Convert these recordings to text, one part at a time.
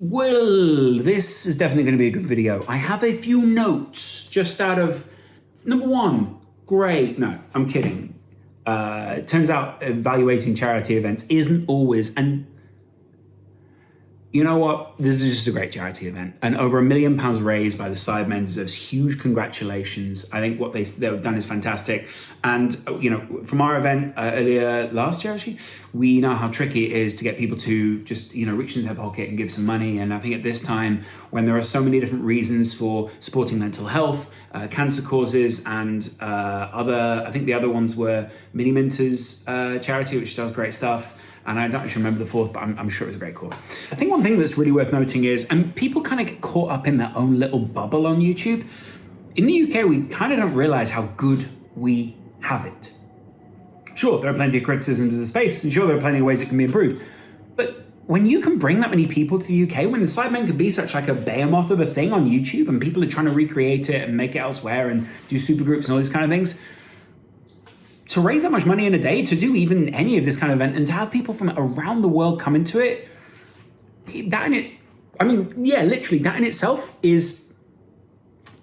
Well, this is definitely going to be a good video. I have a few notes just out of, number one, great. No, I'm kidding. Turns out evaluating charity events isn't always, and you know what? This is just a great charity event. And over £1 million raised by the Sidemen deserves huge congratulations. I think what they've done is fantastic. And, you know, from our event earlier last year, actually, we know how tricky it is to get people to just, you know, reach into their pocket and give some money. And I think at this time, when there are so many different reasons for supporting mental health, cancer causes, and I think the other ones were Mini Minter's charity, which does great stuff. And I don't actually remember the fourth, but I'm sure it was a great cause. I think one thing that's really worth noting is, and people kind of get caught up in their own little bubble on YouTube. In the UK, we kind of don't realize how good we have it. Sure, there are plenty of criticisms of the space, and sure, there are plenty of ways it can be improved. But when you can bring that many people to the UK, when the Sidemen can be such like a behemoth of a thing on YouTube, and people are trying to recreate it and make it elsewhere and do supergroups and all these kind of things, to raise that much money in a day, to do even any of this kind of event, and to have people from around the world come into it, that in it, I mean, yeah, literally, that in itself is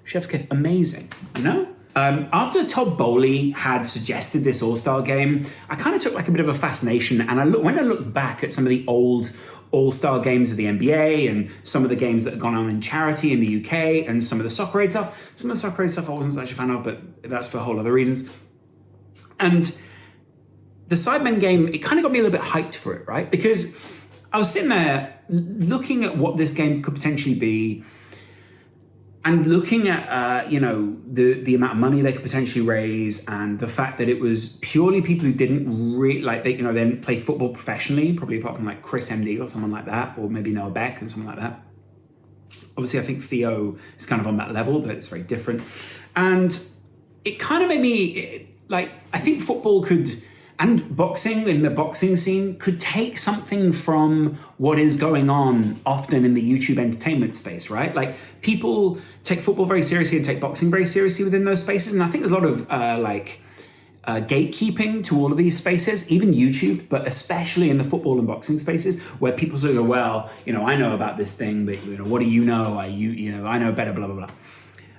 chef's kiss, amazing, you know? After Todd Bowley had suggested this All-Star game, I kind of took like a bit of a fascination, and when I looked back at some of the old All-Star games of the NBA and some of the games that have gone on in charity in the UK and some of the soccer aid stuff, some of the soccer aid stuff I wasn't such a fan of, but that's for whole other reasons. And the Sidemen game, it kind of got me a little bit hyped for it, right? Because I was sitting there looking at what this game could potentially be, and looking at you know, the amount of money they could potentially raise, and the fact that it was purely people who didn't really they didn't play football professionally, probably apart from like ChrisMD or someone like that, or maybe Noah Beck and someone like that. Obviously, I think Theo is kind of on that level, but it's very different. And it kind of made me I think football could, and boxing in the boxing scene, could take something from what is going on often in the YouTube entertainment space, right? Like, people take football very seriously and take boxing very seriously within those spaces. And I think there's a lot of gatekeeping to all of these spaces, even YouTube, but especially in the football and boxing spaces, where people sort of go, well, you know, I know about this thing, but you know, what do you know? I know better, blah, blah, blah.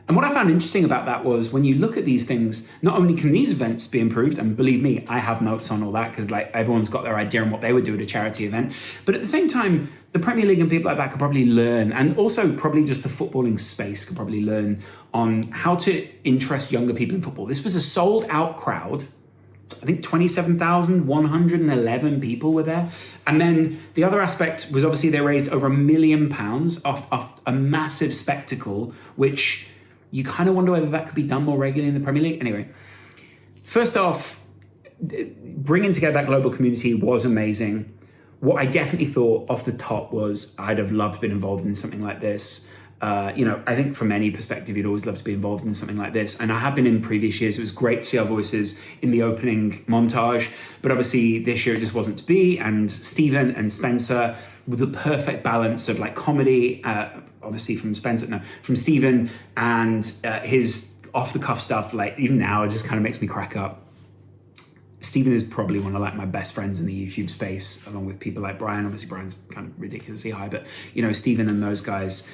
And what I found interesting about that was, when you look at these things, not only can these events be improved, and believe me, I have notes on all that, because like everyone's got their idea on what they would do at a charity event, but at the same time, the Premier League and people like that could probably learn, and also probably just the footballing space could probably learn on how to interest younger people in football. This was a sold out crowd. I think 27,111 people were there. And then the other aspect was, obviously they raised over £1 million off a massive spectacle, which you kind of wonder whether that could be done more regularly in the Premier League. Anyway, first off, bringing together that global community was amazing. What I definitely thought off the top was, I'd have loved to be involved in something like this. You know, I think from any perspective, you'd always love to be involved in something like this. And I have been in previous years. It was great to see our voices in the opening montage, but obviously this year it just wasn't to be. And Stephen and Spencer, with the perfect balance of like comedy, obviously from Stephen, and his off the cuff stuff, like even now it just kind of makes me crack up. Stephen is probably one of like my best friends in the YouTube space, along with people like Brian. Obviously Brian's kind of ridiculously high, but you know, Stephen and those guys,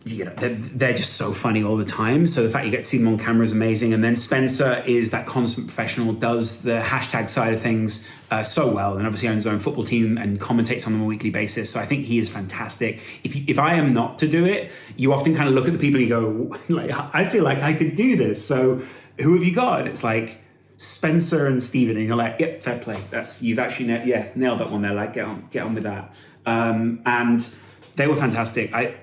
you know, they're just so funny all the time. So the fact you get to see them on camera is amazing. And then Spencer is that consummate professional, does the hashtag side of things so well, and obviously owns his own football team and commentates on them on a weekly basis. So I think he is fantastic. If I am not to do it, you often kind of look at the people and you go, like, I feel like I could do this. So who have you got? And it's like Spencer and Stephen, and you're like, yep, fair play. You've actually nailed that one there. Like, get on with that. And they were fantastic. I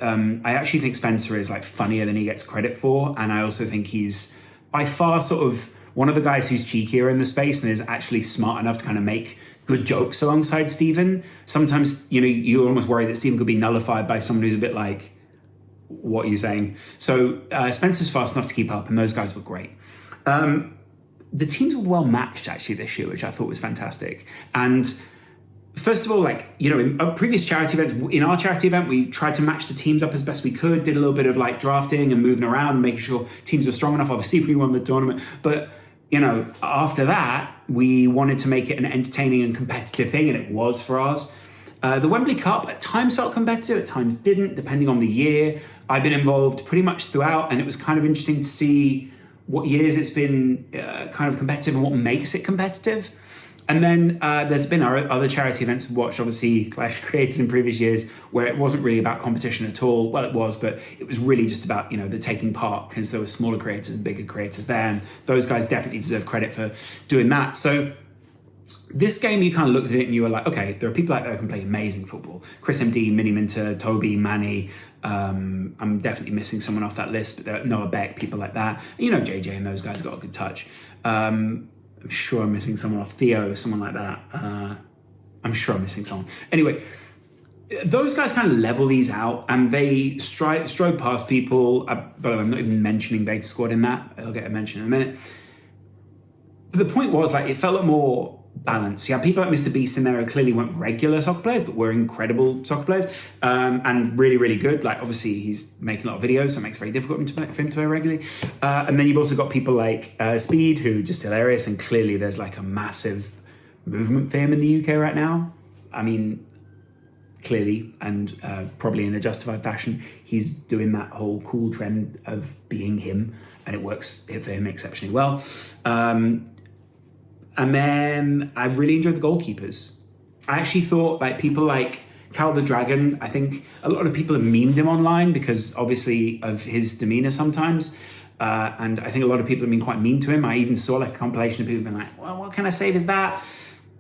actually think Spencer is like funnier than he gets credit for, and I also think he's by far sort of one of the guys who's cheekier in the space and is actually smart enough to kind of make good jokes alongside Stephen. Sometimes, you know, you're almost worried that Stephen could be nullified by someone who's a bit like, what are you saying? So Spencer's fast enough to keep up, and those guys were great. The teams were well matched actually this year, which I thought was fantastic. And first of all, like, you know, in previous charity events, in our charity event, we tried to match the teams up as best we could, did a little bit of like drafting and moving around, making sure teams were strong enough. Obviously, we won the tournament. But, you know, after that, we wanted to make it an entertaining and competitive thing, and it was for ours. The Wembley Cup at times felt competitive, at times didn't, depending on the year. I've been involved pretty much throughout, and it was kind of interesting to see what years it's been kind of competitive and what makes it competitive. And then there's been other charity events we've watched, obviously Clash of Creators in previous years, where it wasn't really about competition at all. Well, it was, but it was really just about, the taking part, because there were smaller creators and bigger creators there, and those guys definitely deserve credit for doing that. So this game, you kind of looked at it and you were like, okay, there are people out there who can play amazing football. ChrisMD, Mini Minter, Toby, Manny. I'm definitely missing someone off that list, but Noah Beck, people like that. JJ and those guys got a good touch. I'm sure I'm missing someone off. Theo, someone like that. I'm sure I'm missing someone. Anyway, those guys kind of level these out and they strode past people. By the way, I'm not even mentioning Beta Squad in that. I'll get a mention in a minute. But the point was, it felt like more balanced. You have people like Mr. Beast in there who clearly weren't regular soccer players, but were incredible soccer players, and really, really good. Obviously, he's making a lot of videos, so it makes it very difficult for him to play regularly. And then you've also got people like Speed, who are just hilarious, and clearly there's a massive movement for him in the UK right now. I mean, clearly, and probably in a justified fashion, he's doing that whole cool trend of being him, and it works for him exceptionally well. And then I really enjoyed the goalkeepers. I actually thought people like Cal the Dragon, I think a lot of people have memed him online because obviously of his demeanor sometimes. And I think a lot of people have been quite mean to him. I even saw a compilation of people being like, well, what kind of save is that?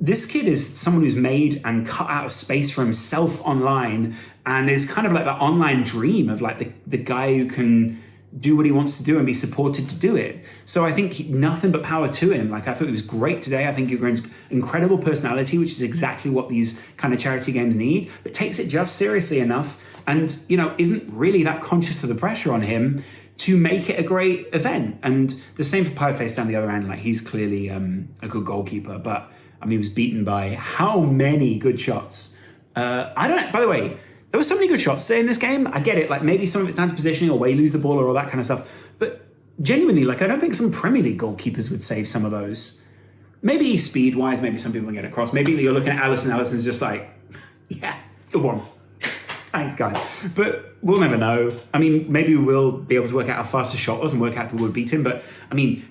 This kid is someone who's made and cut out of space for himself online, and is kind of like the online dream of the guy who can do what he wants to do and be supported to do it. So I think nothing but power to him. I thought he was great today. I think he brings incredible personality, which is exactly what these kind of charity games need, but takes it just seriously enough and, isn't really that conscious of the pressure on him to make it a great event. And the same for Pieface down the other end. He's clearly a good goalkeeper, but he was beaten by how many good shots? By the way, there were so many good shots today in this game. I get it, maybe some of it's down to positioning or where you lose the ball or all that kind of stuff. But genuinely, I don't think some Premier League goalkeepers would save some of those. Maybe speed-wise, maybe some people can get across. Maybe you're looking at Alisson. Alisson's just yeah, good one. Thanks, guy. But we'll never know. Maybe we will be able to work out how fast the shot was and work out if we would beat him. But,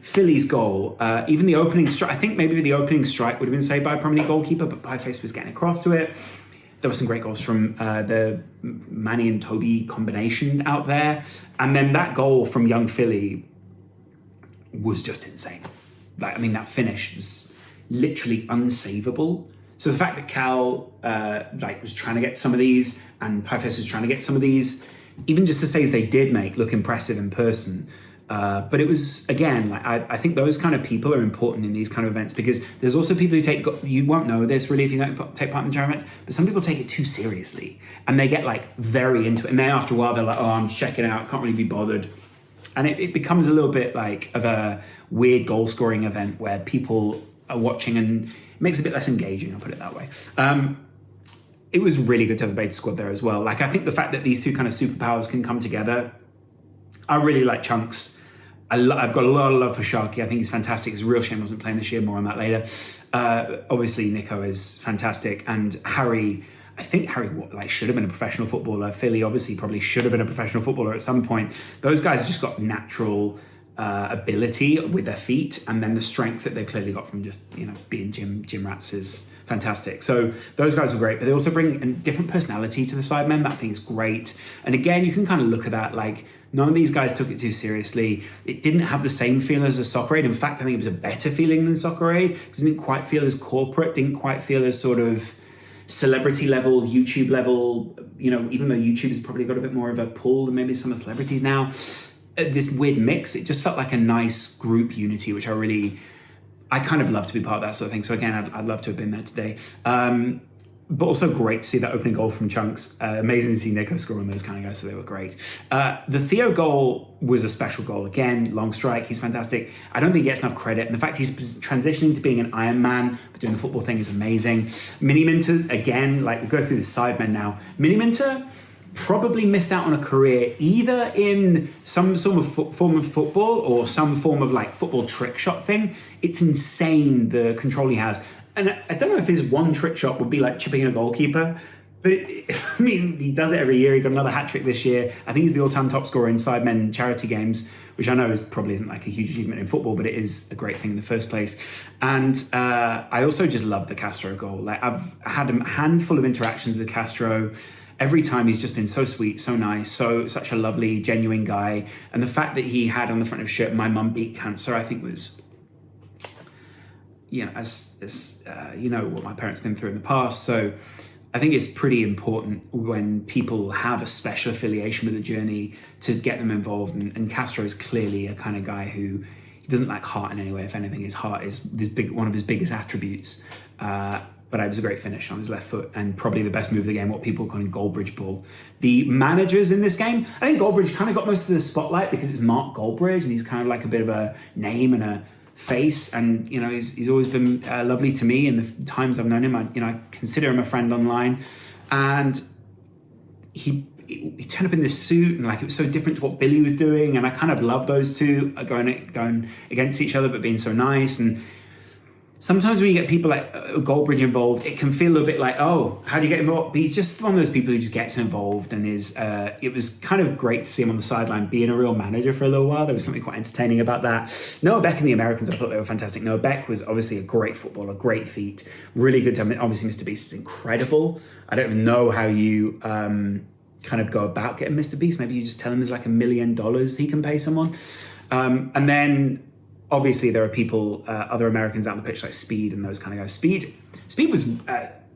Philly's goal, even the opening strike, I think maybe the opening strike would have been saved by a Premier League goalkeeper, but Pieface was getting across to it. There were some great goals from the Manny and Toby combination out there. And then that goal from young Philly was just insane. That finish was literally unsavable. So the fact that Cal was trying to get some of these and Pieface was trying to get some of these, even just to say as they did make look impressive in person. But it was, again, I think those kind of people are important in these kind of events, because there's also people who you won't know this really if you don't take part in the charity events, but some people take it too seriously and they get very into it. And then after a while, they're like, oh, I'm just checking out, can't really be bothered. And it becomes a little bit of a weird goal scoring event where people are watching and it makes it a bit less engaging, I'll put it that way. It was really good to have the Beta Squad there as well. I think the fact that these two kind of superpowers can come together, I really like Chunks. I've got a lot of love for Sharky. I think he's fantastic. It's a real shame he wasn't playing this year. More on that later. Obviously, Nico is fantastic. And Harry, I think Harry should have been a professional footballer. Philly obviously probably should have been a professional footballer at some point. Those guys have just got natural ability with their feet, and then the strength that they've clearly got from just being gym rats is fantastic. So those guys are great, but they also bring a different personality to the Sidemen. That thing is great. And again, you can kind of look at that none of these guys took it too seriously. It didn't have the same feel as a Soccer Aid. In fact, I think it was a better feeling than Soccer Aid because it didn't quite feel as corporate, didn't quite feel as sort of celebrity level, YouTube level, even though YouTube has probably got a bit more of a pull than maybe some of the celebrities now. This weird mix, it just felt like a nice group unity, which I kind of love to be part of that sort of thing. So again, I'd love to have been there today. But also great to see that opening goal from Chunks. Amazing to see Nico score on those kind of guys, so they were great. The Theo goal was a special goal. Again, long strike, he's fantastic. I don't think he gets enough credit. And the fact he's transitioning to being an Iron Man, but doing the football thing is amazing. Mini Minter, again, we'll go through the Sidemen now. Mini Minter probably missed out on a career either in some sort of form of football or some form of football trick shot thing. It's insane the control he has. And I don't know if his one trick shot would be chipping a goalkeeper, But I mean, he does it every year. He got another hat trick this year. I think he's the all-time top scorer in Sidemen charity games, which I know probably isn't like a huge achievement in football, but it is a great thing in the first place. And I also just love the Castro goal. Like, I've had a handful of interactions with Castro. Every time he's just been so sweet, so nice, such a lovely, genuine guy. And the fact that he had on the front of his shirt, "My mum beat cancer," I think was, you know, as you know, what my parents been through in the past. So I think it's pretty important when people have a special affiliation with the journey to get them involved. And Castro is clearly a kind of guy who, he doesn't lack heart in any way. If anything, his heart is one of his biggest attributes. But it was a great finish on his left foot, and probably the best move of the game, what people call a Goldbridge ball. The managers in this game, I think Goldbridge kind of got most of the spotlight because it's Mark Goldbridge, and he's kind of like a bit of a name and a face, and you know, he's always been lovely to me in the times I've known him. I consider him a friend online, and he turned up in this suit, and like it was so different to what Billy was doing, and I kind of love those two going against each other but being so nice. And sometimes when you get people like Goldbridge involved, it can feel a bit like, oh, how do you get involved? But he's just one of those people who just gets involved, and it was kind of great to see him on the sideline being a real manager for a little while. There was something quite entertaining about that. Noah Beck and the Americans, I thought they were fantastic. Noah Beck was obviously a great footballer, great feet, really good time. Obviously, Mr. Beast is incredible. I don't even know how you kind of go about getting Mr. Beast. Maybe you just tell him there's like $1 million he can pay someone. And then obviously there are people, other Americans out on the pitch like Speed and those kind of guys. Speed was,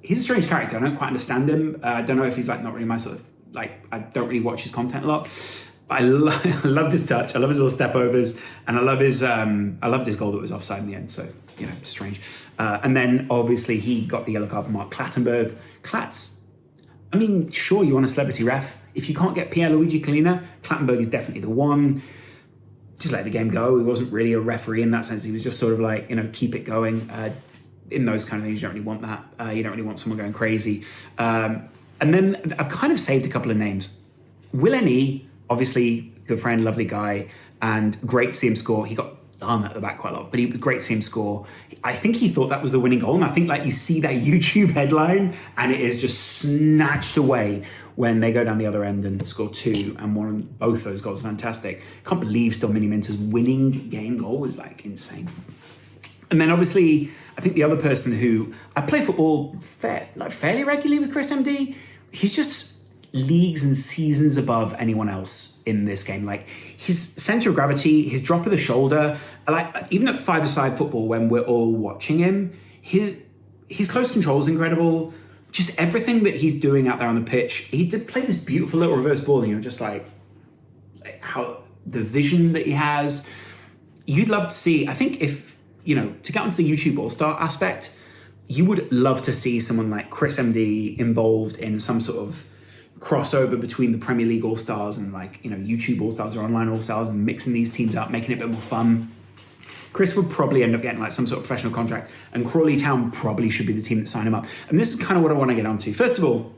he's a strange character. I don't quite understand him. I don't know if he's like not really my sort of, like, I don't really watch his content a lot. But I loved his touch. I love his little step overs, and I loved his goal that was offside in the end. So, you know, strange. And then obviously he got the yellow card from Mark Clattenburg. I mean, sure, you want a celebrity ref. If you can't get Pierluigi Collina, Clattenburg is definitely the one. Just let the game go. He wasn't really a referee in that sense. He was just sort of like, you know, keep it going. In those kind of things, you don't really want that. You don't really want someone going crazy. And then I've kind of saved a couple of names. Will N.E., obviously, good friend, lovely guy, and great to see him score. He got done at the back quite a lot, but he was great to see him score. I think he thought that was the winning goal, and I think like you see that YouTube headline, and it is just snatched away when they go down the other end and score two, and both those goals are fantastic. Can't believe still Mini Minter's winning game goal was like insane. And then obviously, I think the other person who I play football fairly regularly with ChrisMD, he's just leagues and seasons above anyone else in this game. Like his center of gravity, his drop of the shoulder, like even at five-a-side football when we're all watching him, his close control is incredible. Just everything that he's doing out there on the pitch. He did play this beautiful little reverse ball, and you're just like how the vision that he has. You'd love to see, I think if, you know, to get onto the YouTube All-Star aspect, you would love to see someone like ChrisMD involved in some sort of crossover between the Premier League All-Stars and like, you know, YouTube All-Stars or online All-Stars, and mixing these teams up, making it a bit more fun. Chris would probably end up getting like some sort of professional contract, and Crawley Town probably should be the team that sign him up. And this is kind of what I want to get onto. First of all,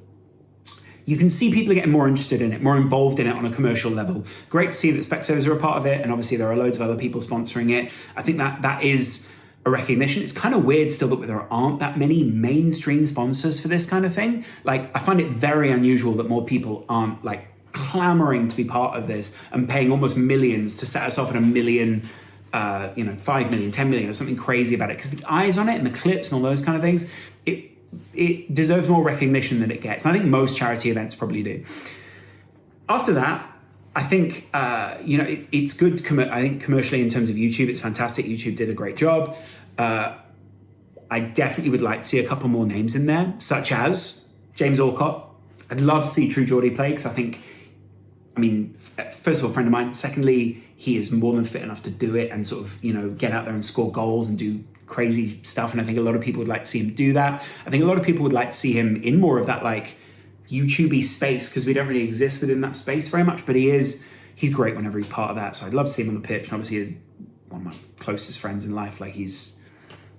you can see people are getting more interested in it, more involved in it on a commercial level. Great to see that Specsavers are a part of it, and obviously there are loads of other people sponsoring it. I think that is a recognition. It's kind of weird still that there aren't that many mainstream sponsors for this kind of thing. Like, I find it very unusual that more people aren't like clamoring to be part of this and paying almost millions to set us off at $1 million, 5 million, 10 million, or something crazy about it, because the eyes on it and the clips and all those kind of things, it deserves more recognition than it gets. And I think most charity events probably do. After that, I think, it's good. I think commercially in terms of YouTube, it's fantastic. YouTube did a great job. I definitely would like to see a couple more names in there, such as James Alcott. I'd love to see True Geordie play, because first of all, a friend of mine. Secondly, he is more than fit enough to do it and sort of, get out there and score goals and do crazy stuff. And I think a lot of people would like to see him do that. I think a lot of people would like to see him in more of that like YouTube-y space, because we don't really exist within that space very much, but he's great whenever he's part of that. So I'd love to see him on the pitch. And obviously he's one of my closest friends in life. Like he's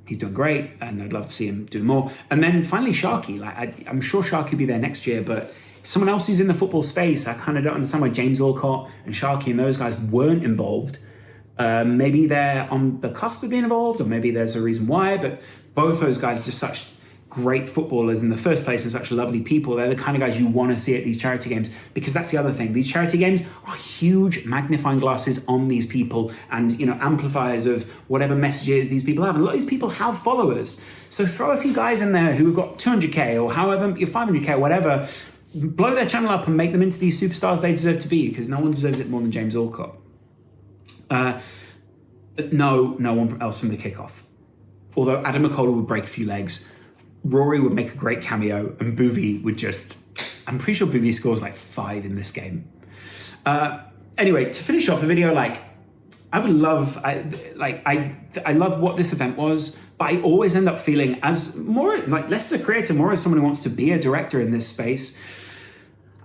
doing great, and I'd love to see him do more. And then finally Sharky, I'm sure Sharky will be there next year, but someone else who's in the football space, I kind of don't understand why James Alcott and Sharky and those guys weren't involved. Maybe they're on the cusp of being involved, or maybe there's a reason why, but both those guys are just such great footballers in the first place and such lovely people. They're the kind of guys you want to see at these charity games, because that's the other thing. These charity games are huge magnifying glasses on these people and, you know, amplifiers of whatever messages these people have. And a lot of these people have followers. So throw a few guys in there who have got 200K or however, 500K or whatever, blow their channel up and make them into these superstars they deserve to be, because no one deserves it more than James Allcott. No one else from the kickoff. Although Adam McCullough would break a few legs, Rory would make a great cameo, and Boovie would I'm pretty sure Boovie scores like 5 in this game. Anyway, to finish off the video, like, I love what this event was, but I always end up feeling as more, like, less as a creator, more as someone who wants to be a director in this space.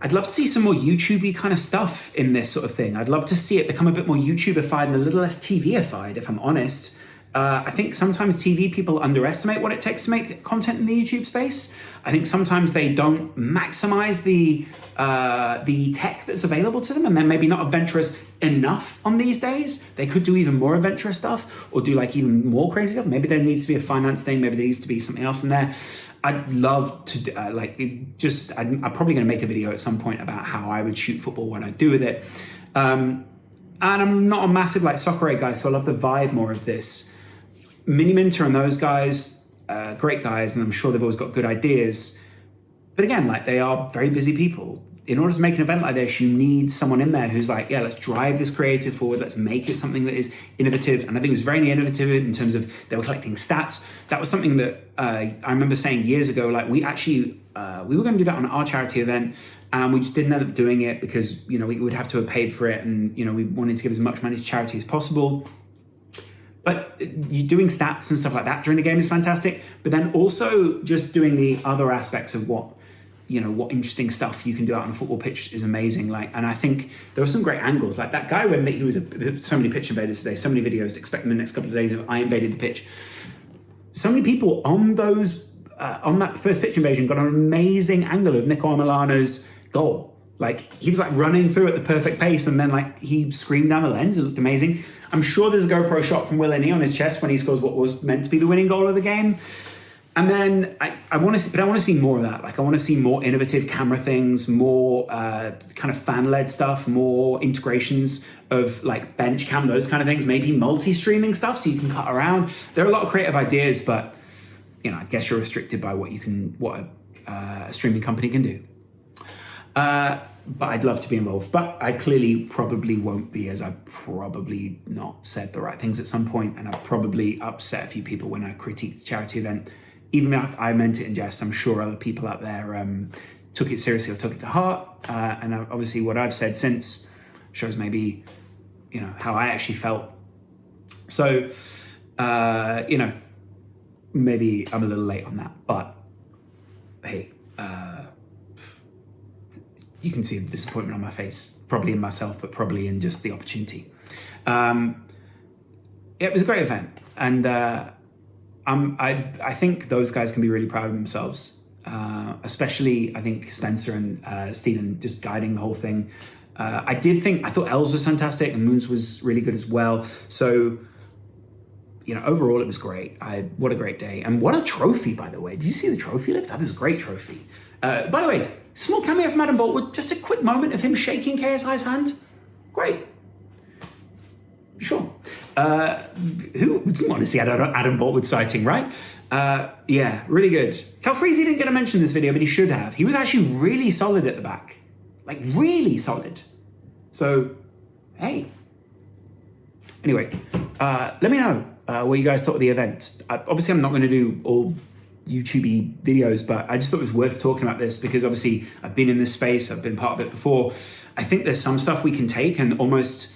I'd love to see some more YouTube-y kind of stuff in this sort of thing. I'd love to see it become a bit more YouTuber-fied and a little less TV-ified, if I'm honest. I think sometimes TV people underestimate what it takes to make content in the YouTube space. I think sometimes they don't maximize the tech that's available to them, and they're maybe not adventurous enough on ththese days. They could do even more adventurous stuff, or do like even more crazy stuff. Maybe there needs to be a finance thing. Maybe there needs to be something else in there. I'd love to I'm probably going to make a video at some point about how I would shoot football, what I'd do with it. And I'm not a massive like soccer guy, so I love the vibe more of this. Mini Minter and those guys, great guys, and I'm sure they've always got good ideas. But again, like, they are very busy people. In order to make an event like this, you need someone in there who's like, yeah, let's drive this creative forward. Let's make it something that is innovative. And I think it was very innovative in terms of they were collecting stats. That was something that I remember saying years ago, like, we were going to do that on our charity event, and we just didn't end up doing it because, you know, we would have to have paid for it. And, you know, we wanted to give as much money to charity as possible. But you doing stats and stuff like that during the game is fantastic. But then also just doing the other aspects of what interesting stuff you can do out on a football pitch is amazing. Like, and I think there were some great angles. Like that guy when he was so many pitch invaders today, so many videos. Expect in the next couple of days of I invaded the pitch. So many people on those on that first pitch invasion got an amazing angle of Nico Milano's goal. Like, he was like running through at the perfect pace, and then like he screamed down the lens. It looked amazing. I'm sure there's a GoPro shot from Will Innie on his chest when he scores what was meant to be the winning goal of the game. And then I want to see more of that. Like, I want to see more innovative camera things, more kind of fan-led stuff, more integrations of like bench cam, those kind of things. Maybe multi-streaming stuff so you can cut around. There are a lot of creative ideas, but you know, I guess you're restricted by what a streaming company can do. But I'd love to be involved. But I clearly probably won't be, as I've probably not said the right things at some point, and I've probably upset a few people when I critiqued the charity event. Even if I meant it in jest, I'm sure other people out there took it seriously or took it to heart. And obviously what I've said since shows maybe, you know, how I actually felt. So, you know, maybe I'm a little late on that, but hey, you can see the disappointment on my face, probably in myself, but probably in just the opportunity. It was a great event, and I think those guys can be really proud of themselves, especially I think Spencer and Stephen just guiding the whole thing. I thought Els was fantastic, and Moons was really good as well. So, you know, overall it was great. What a great day, and what a trophy, by the way. Did you see the trophy lift? That was a great trophy. By the way, small cameo from Adam Boltwood, just a quick moment of him shaking KSI's hand. Great. Sure. Who doesn't want to see Adam Boltwood sighting, right? Yeah, really good. Calfreezy didn't get a mention in this video, but he should have. He was actually really solid at the back. Like, really solid. So, hey. Anyway, let me know what you guys thought of the event. Obviously, I'm not going to do all YouTube-y videos, but I just thought it was worth talking about this because obviously I've been in this space, I've been part of it before. I think there's some stuff we can take and almost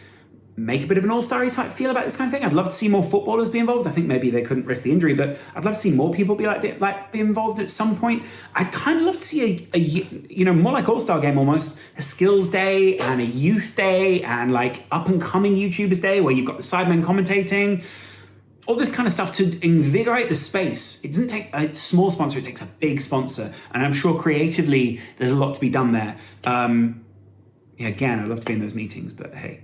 make a bit of an all-star-y type feel about this kind of thing. I'd love to see more footballers be involved. I think maybe they couldn't risk the injury, but I'd love to see more people be involved at some point. I'd kind of love to see a more like all-star game almost, a skills day and a youth day and like up-and-coming YouTubers day where you've got the Sidemen commentating. All this kind of stuff to invigorate the space. It doesn't take a small sponsor, it takes a big sponsor. And I'm sure creatively, there's a lot to be done there. Again, I'd love to be in those meetings, but hey.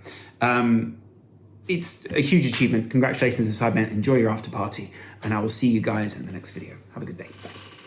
It's a huge achievement. Congratulations to Sidemen. Enjoy your after party. And I will see you guys in the next video. Have a good day. Bye.